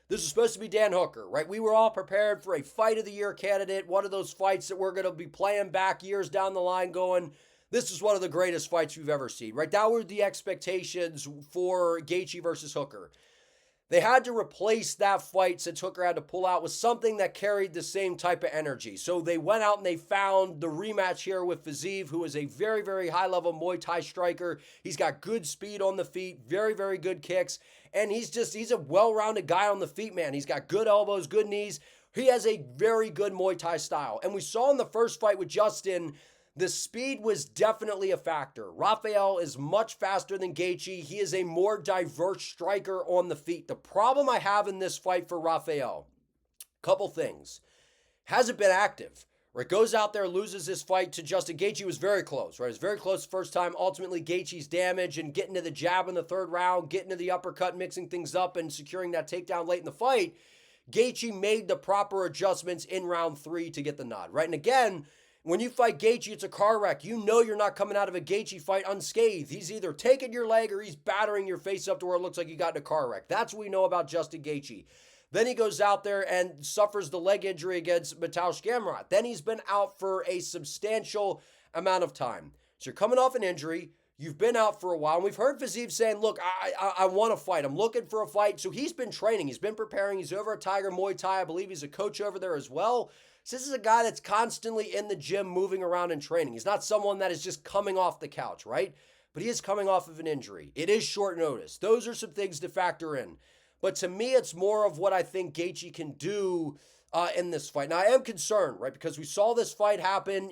This is supposed to be Dan Hooker, right? We were all prepared for a fight of the year candidate, one of those fights that we're going to be playing back years down the line going, this is one of the greatest fights we've ever seen, right? That were the expectations for Gaethje versus Hooker. They had to replace that fight since Hooker had to pull out with something that carried the same type of energy. So they went out and they found the rematch here with Fiziev, who is a very, very high-level Muay Thai striker. He's got good speed on the feet, very, very good kicks. And he's a well-rounded guy on the feet, man. He's got good elbows, good knees. He has a very good Muay Thai style. And we saw in the first fight with Justin, the speed was definitely a factor. Rafael is much faster than Gaethje. He is a more diverse striker on the feet. The problem I have in this fight for Rafael, couple things. Hasn't been active. Right, goes out there, loses this fight to Justin Gaethje. Was very close, right? It was very close the first time. Ultimately, Gaethje's damage and getting to the jab in the third round, getting to the uppercut, mixing things up and securing that takedown late in the fight. Gaethje made the proper adjustments in round 3 to get the nod, right? And again, when you fight Gaethje, it's a car wreck. You know you're not coming out of a Gaethje fight unscathed. He's either taking your leg or he's battering your face up to where it looks like you got in a car wreck. That's what we know about Justin Gaethje. Then he goes out there and suffers the leg injury against Mateusz Gamrot. Then he's been out for a substantial amount of time. So you're coming off an injury. You've been out for a while. And we've heard Fiziev saying, look, I want to fight. I'm looking for a fight. So he's been training. He's been preparing. He's over at Tiger Muay Thai. I believe he's a coach over there as well. So this is a guy that's constantly in the gym, moving around and training. He's not someone that is just coming off the couch, right? But he is coming off of an injury. It is short notice. Those are some things to factor in. But to me, it's more of what I think Gaethje can do in this fight. Now, I am concerned, right? Because we saw this fight happen,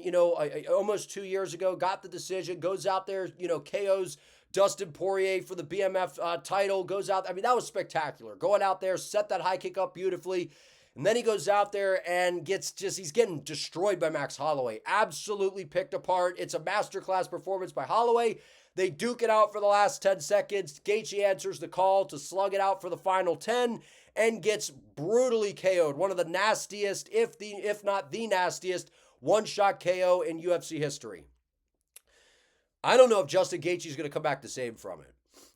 almost 2 years ago, got the decision, goes out there, KOs Dustin Poirier for the BMF title, goes out. I mean, that was spectacular. Going out there, set that high kick up beautifully. And then he goes out there and he's getting destroyed by Max Holloway. Absolutely picked apart. It's a masterclass performance by Holloway. They duke it out for the last 10 seconds. Gaethje answers the call to slug it out for the final 10 and gets brutally KO'd. One of the nastiest, if not the nastiest, one-shot KO in UFC history. I don't know if Justin Gaethje is going to come back the same from it.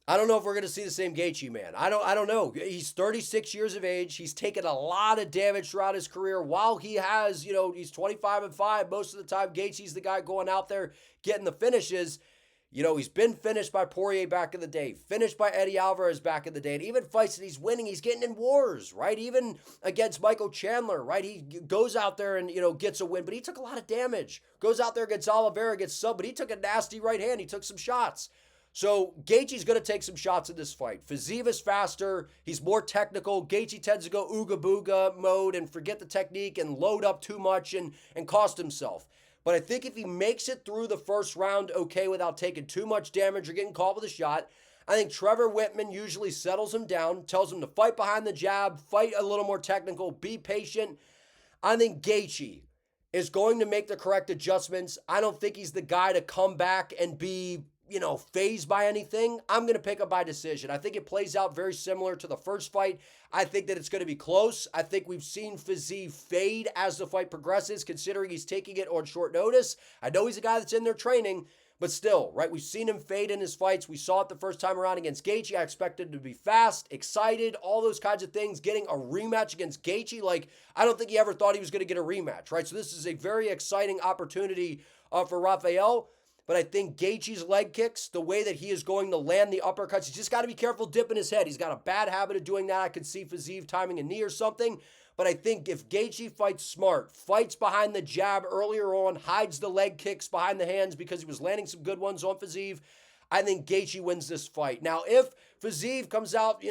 I don't know if we're going to see the same Gaethje, man. I don't know. He's 36 years of age. He's taken a lot of damage throughout his career. While he has, he's 25-5. Most of the time, Gaethje's the guy going out there getting the finishes. He's been finished by Poirier back in the day, finished by Eddie Alvarez back in the day, and even fights that he's winning, he's getting in wars, right? Even against Michael Chandler, right? He goes out there and, gets a win, but he took a lot of damage. Goes out there against Oliveira, gets subbed, but he took a nasty right hand. He took some shots. So Gaethje's going to take some shots in this fight. Fiziev is faster. He's more technical. Gaethje tends to go ooga booga mode and forget the technique and load up too much and cost himself. But I think if he makes it through the first round okay without taking too much damage or getting caught with a shot, I think Trevor Whitman usually settles him down, tells him to fight behind the jab, fight a little more technical, be patient. I think Gaethje is going to make the correct adjustments. I don't think he's the guy to come back and be, phased by anything. I'm going to pick up by decision. I think it plays out very similar to the first fight. I think that it's going to be close. I think we've seen Fiziev fade as the fight progresses, considering he's taking it on short notice. I know he's a guy that's in there training, but still, right? We've seen him fade in his fights. We saw it the first time around against Gaethje. I expected him to be fast, excited, all those kinds of things. Getting a rematch against Gaethje, I don't think he ever thought he was going to get a rematch, right? So this is a very exciting opportunity for Rafael. But I think Gaethje's leg kicks, the way that he is going to land the uppercuts, he's just got to be careful dipping his head. He's got a bad habit of doing that. I could see Fiziev timing a knee or something. But I think if Gaethje fights smart, fights behind the jab earlier on, hides the leg kicks behind the hands because he was landing some good ones on Fiziev, I think Gaethje wins this fight. Now, if Fiziev comes out,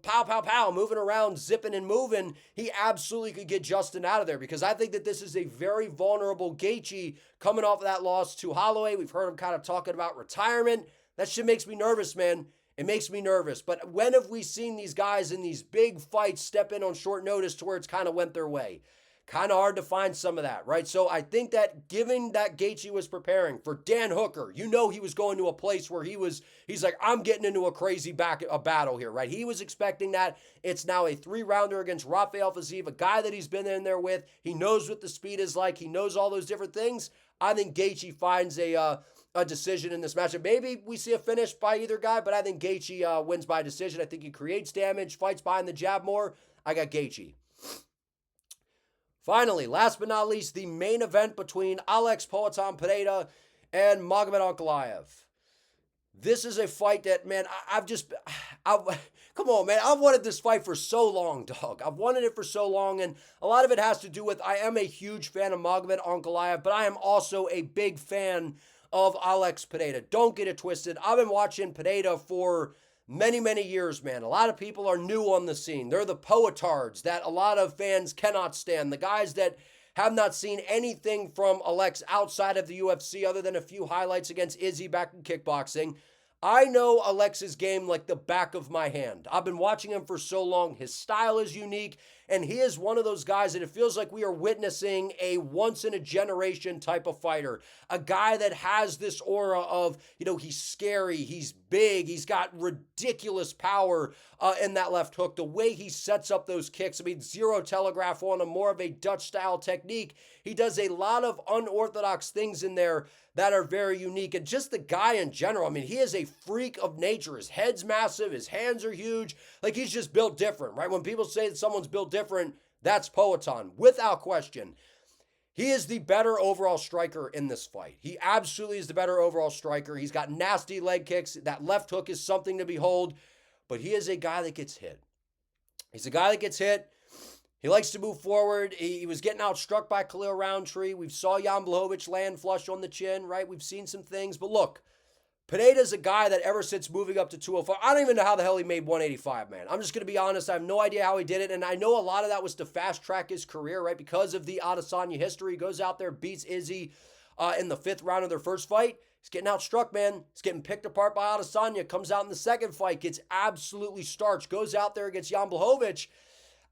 pow, pow, pow, moving around, zipping and moving, he absolutely could get Justin out of there, because I think that this is a very vulnerable Gaethje coming off of that loss to Holloway. We've heard him kind of talking about retirement. That shit makes me nervous, man. It makes me nervous. But when have we seen these guys in these big fights step in on short notice to where it's kind of went their way? Kind of hard to find some of that, right? So I think that given that Gaethje was preparing for Dan Hooker, he was going to a place where he's like, I'm getting into a crazy battle here, right? He was expecting that. It's now a 3-rounder against Rafael Fiziev, a guy that he's been in there with. He knows what the speed is like. He knows all those different things. I think Gaethje finds a decision in this matchup. Maybe we see a finish by either guy, but I think Gaethje wins by decision. I think he creates damage, fights behind the jab more. I got Gaethje. Finally, last but not least, the main event between Alex Pereira and Magomed Ankalaev. This is a fight that, man, come on, man. I've wanted this fight for so long, dog. I've wanted it for so long, and a lot of it has to do with I am a huge fan of Magomed Ankalaev, but I am also a big fan of Alex Pereira. Don't get it twisted. I've been watching Pereira for many, many years, man. A lot of people are new on the scene. They're the poetards that a lot of fans cannot stand. The guys that have not seen anything from Alex outside of the UFC other than a few highlights against Izzy back in kickboxing. I know Alex's game like the back of my hand. I've been watching him for so long. His style is unique, and he is one of those guys that it feels like we are witnessing a once-in-a-generation type of fighter. A guy that has this aura of, he's scary, he's big, he's got ridiculous power in that left hook. The way he sets up those kicks, zero telegraph on him, more of a Dutch-style technique. He does a lot of unorthodox things in there that are very unique. And just the guy in general, he is a freak of nature. His head's massive, his hands are huge. Like, he's just built different, right? When people say that someone's built different, that's Poatan, without question. He is the better overall striker in this fight. He absolutely is the better overall striker. He's got nasty leg kicks. That left hook is something to behold, but he is a guy that gets hit. He's a guy that gets hit. He likes to move forward. He was getting outstruck by Khalil Roundtree. We saw Jan Blachowicz land flush on the chin, right? We've seen some things. But look, Pineda's a guy that ever since moving up to 205, I don't even know how the hell he made 185, man. I'm just going to be honest. I have no idea how he did it. And I know a lot of that was to fast track his career, right? Because of the Adesanya history. He goes out there, beats Izzy in the 5th round of their first fight. He's getting outstruck, man. He's getting picked apart by Adesanya. Comes out in the second fight, gets absolutely starched. Goes out there against Jan Blachowicz.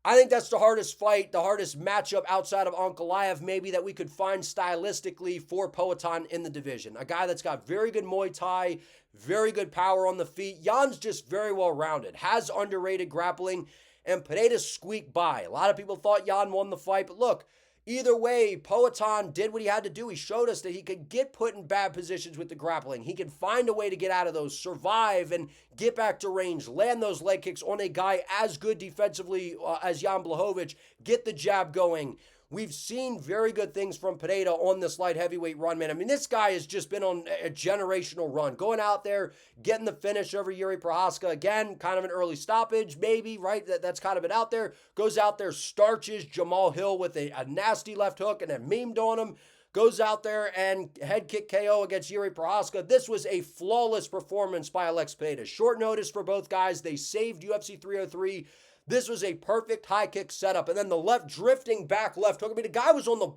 I think that's the hardest fight, the hardest matchup outside of Ankalaev maybe that we could find stylistically for Poatan in the division. A guy that's got very good Muay Thai, very good power on the feet. Jan's just very well-rounded, has underrated grappling, and Pereira squeaked by. A lot of people thought Jan won the fight, but look, either way, Poatan did what he had to do. He showed us that he could get put in bad positions with the grappling. He can find a way to get out of those, survive, and get back to range, land those leg kicks on a guy as good defensively as Jan Blachowicz, get the jab going. We've seen very good things from Pereira on this light heavyweight run, man. This guy has just been on a generational run. Going out there, getting the finish over Yuri Prochazka. Again, kind of an early stoppage, maybe, right? That's kind of been out there. Goes out there, starches Jamal Hill with a nasty left hook and then memed on him. Goes out there and head kick KO against Yuri Prochazka. This was a flawless performance by Alex Pereira. Short notice for both guys. They saved UFC 303. This was a perfect high kick setup. And then the left drifting back left hook. The guy was on the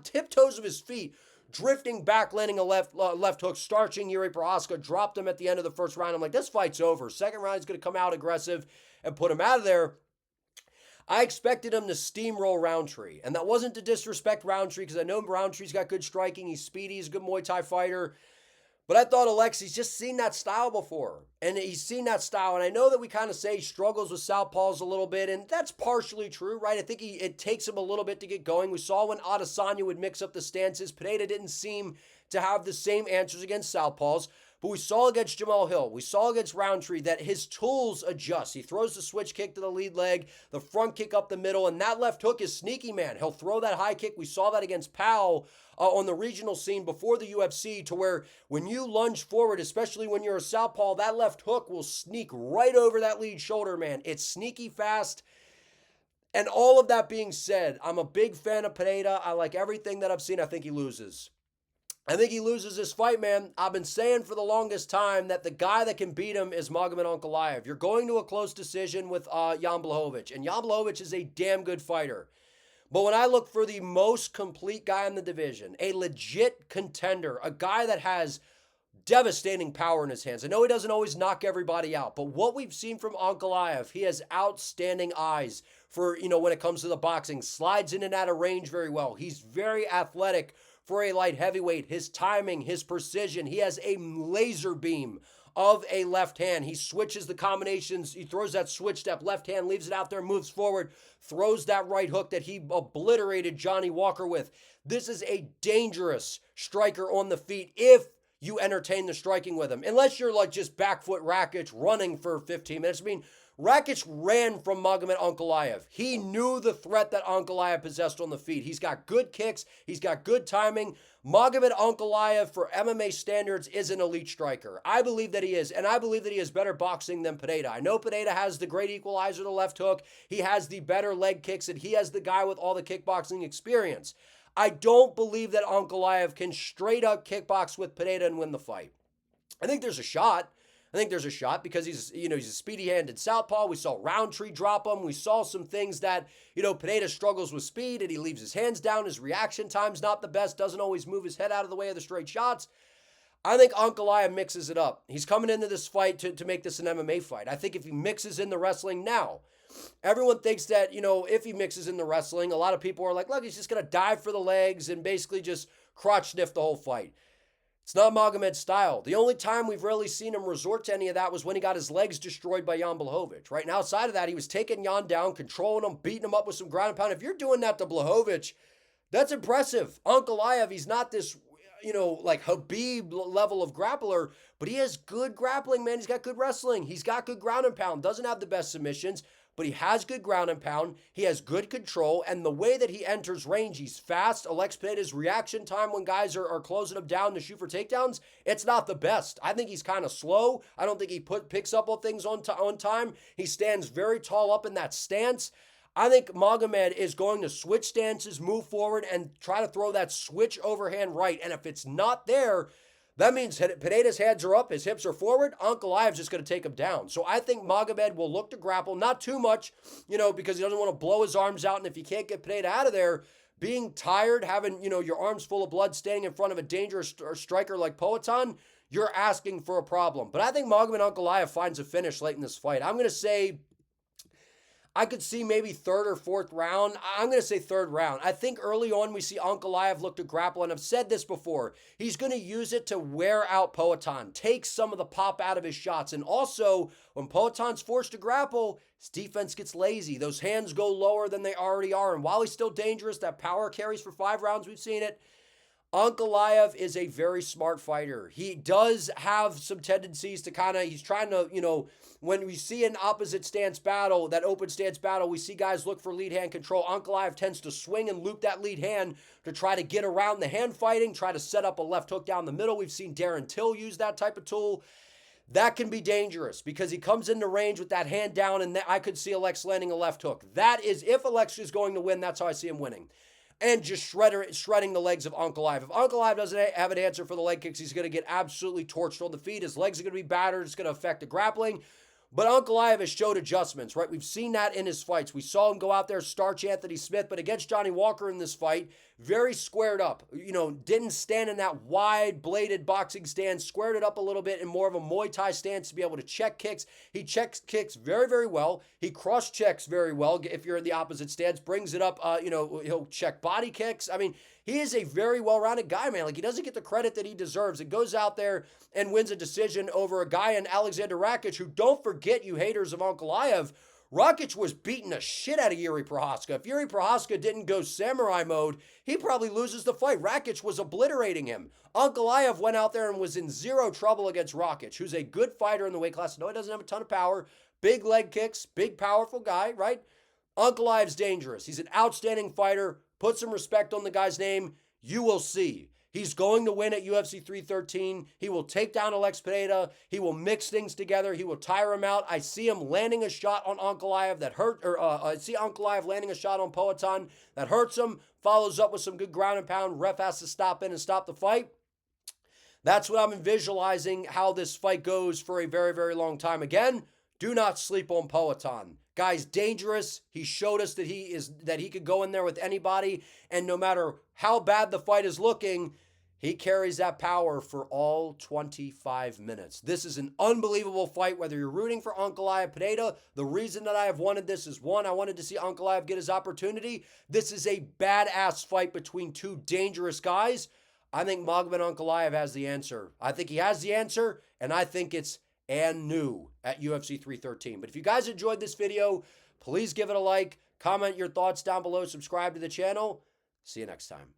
tiptoes of his feet, drifting back, landing a left hook, starching Yuri Prochazka, dropped him at the end of the first round. I'm like, this fight's over. Second round, he's going to come out aggressive and put him out of there. I expected him to steamroll Roundtree. And that wasn't to disrespect Roundtree, because I know Roundtree's got good striking. He's speedy. He's a good Muay Thai fighter. But I thought Alexi's just seen that style before. And he's seen that style. And I know that we kind of say he struggles with southpaws a little bit. And that's partially true, right? I think it takes him a little bit to get going. We saw when Adesanya would mix up the stances. Pereira didn't seem to have the same answers against southpaws. But we saw against Jamal Hill, we saw against Roundtree that his tools adjust. He throws the switch kick to the lead leg, the front kick up the middle, and that left hook is sneaky, man. He'll throw that high kick. We saw that against Powell on the regional scene before the UFC, to where when you lunge forward, especially when you're a southpaw, that left hook will sneak right over that lead shoulder, man. It's sneaky fast. And all of that being said, I'm a big fan of Pereira. I like everything that I've seen. I think he loses. I think he loses this fight, man. I've been saying for the longest time that the guy that can beat him is Magomed Ankalaev. You're going to a close decision with Jan Blachowicz, and Jan Blachowicz is a damn good fighter. But when I look for the most complete guy in the division, a legit contender, a guy that has devastating power in his hands. I know he doesn't always knock everybody out, but what we've seen from Ankalaev, he has outstanding eyes for, when it comes to the boxing, slides in and out of range very well. He's very athletic for a light heavyweight. His timing, his precision, he has a laser beam of a left hand. He switches the combinations. He throws that switch step, left hand, leaves it out there, moves forward, throws that right hook that he obliterated Johnny Walker with. This is a dangerous striker on the feet if you entertain the striking with him. Unless you're like just back foot Rakic running for 15 minutes. I mean, Rakic ran from Magomed Ankalaev. He knew the threat that Ankalaev possessed on the feet. He's got good kicks. He's got good timing. Magomed Ankalaev, for MMA standards, is an elite striker. I believe that he is, and I believe that he has better boxing than Pereira. I know Pereira has the great equalizer, the left hook. He has the better leg kicks, and he has the guy with all the kickboxing experience. I don't believe that Ankalaev can straight up kickbox with Pereira and win the fight. I think there's a shot. Because he's a speedy-handed southpaw. We saw Roundtree drop him. We saw some things that, Pereira struggles with speed and he leaves his hands down. His reaction time's not the best. Doesn't always move his head out of the way of the straight shots. I think Ankalaev mixes it up. He's coming into this fight to make this an MMA fight. I think if he mixes in the wrestling now, everyone thinks that, if he mixes in the wrestling, a lot of people are like, look, he's just going to dive for the legs and basically just crotch sniff the whole fight. It's not Magomed's style. The only time we've really seen him resort to any of that was when he got his legs destroyed by Jan Blachowicz, right? And outside of that, he was taking Jan down, controlling him, beating him up with some ground and pound. If you're doing that to Blachowicz, that's impressive. Ankalaev, he's not this, like Habib level of grappler, but he has good grappling, man. He's got good wrestling. He's got good ground and pound. Doesn't have the best submissions, but he has good ground and pound. He has good control, and the way that he enters range, he's fast. Alex Pereira's reaction time when guys are closing him down to shoot for takedowns, it's not the best. I think he's kind of slow. I don't think he picks up on things on time. He stands very tall up in that stance. I think Magomed is going to switch stances, move forward, and try to throw that switch overhand right, and if it's not there, that means Pereira's hands are up, his hips are forward. Ankalaev's just going to take him down. So I think Magomed will look to grapple, not too much, because he doesn't want to blow his arms out. And if you can't get Pereira out of there, being tired, having, your arms full of blood, standing in front of a dangerous striker like Poatan, you're asking for a problem. But I think Magomed Ankalaev finds a finish late in this fight. I'm going to say, I could see maybe third or fourth round. I'm going to say third round. I think early on we see Ankalaev look to grapple, and I've said this before. He's going to use it to wear out Poatan, take some of the pop out of his shots. And also, when Poatan's forced to grapple, his defense gets lazy. Those hands go lower than they already are. And while he's still dangerous, that power carries for 5 rounds. We've seen it. Ankalaev is a very smart fighter. He does have some tendencies to he's trying to, when we see an opposite stance battle, that open stance battle, we see guys look for lead hand control. Ankalaev tends to swing and loop that lead hand to try to get around the hand fighting, try to set up a left hook down the middle. We've seen Darren Till use that type of tool. That can be dangerous because he comes into range with that hand down, and I could see Alex landing a left hook. That is, if Alex is going to win, that's how I see him winning. And just shredding the legs of Ankalaev. If Ankalaev doesn't have an answer for the leg kicks, he's going to get absolutely torched on the feet. His legs are going to be battered. It's going to affect the grappling. But Ankalaev has showed adjustments, right? We've seen that in his fights. We saw him go out there, starch Anthony Smith, but against Johnny Walker in this fight, very squared up. Didn't stand in that wide bladed boxing stance, squared it up a little bit in more of a Muay Thai stance to be able to check kicks. He checks kicks very, very well. He cross checks very well. If you're in the opposite stance, brings it up, he'll check body kicks. I mean, he is a very well-rounded guy, man. Like, he doesn't get the credit that he deserves. It goes out there and wins a decision over a guy in Alexander Rakic, who, don't forget, you haters of Ankalaev, Rakic was beating the shit out of Yuri Prohaska. If Yuri Prohaska didn't go samurai mode, he probably loses the fight. Rakic was obliterating him. Ankalaev went out there and was in zero trouble against Rakic, who's a good fighter in the weight class. No, he doesn't have a ton of power. Big leg kicks, big, powerful guy, right? Ankalaev's dangerous. He's an outstanding fighter. Put some respect on the guy's name. You will see. He's going to win at UFC 313. He will take down Alex Pereira. He will mix things together. He will tire him out. I see him landing a shot on Ankalaev that hurt, I see Ankalaev landing a shot on Poatan that hurts him, follows up with some good ground and pound. Ref has to stop in and stop the fight. That's what I'm visualizing how this fight goes for a very, very long time. Again, do not sleep on Poatan. Guy's dangerous. He showed us that he could go in there with anybody, and no matter how bad the fight is looking, he carries that power for all 25 minutes. This is an unbelievable fight, whether you're rooting for Ankalaev Pereira. The reason that I have wanted this is, one, I wanted to see Ankalaev get his opportunity. This is a badass fight between two dangerous guys. I think Magomed Ankalaev has the answer. I think he has the answer, and I think it's and new at UFC 313. But if you guys enjoyed this video, please give it a like, comment your thoughts down below, subscribe to the channel. See you next time.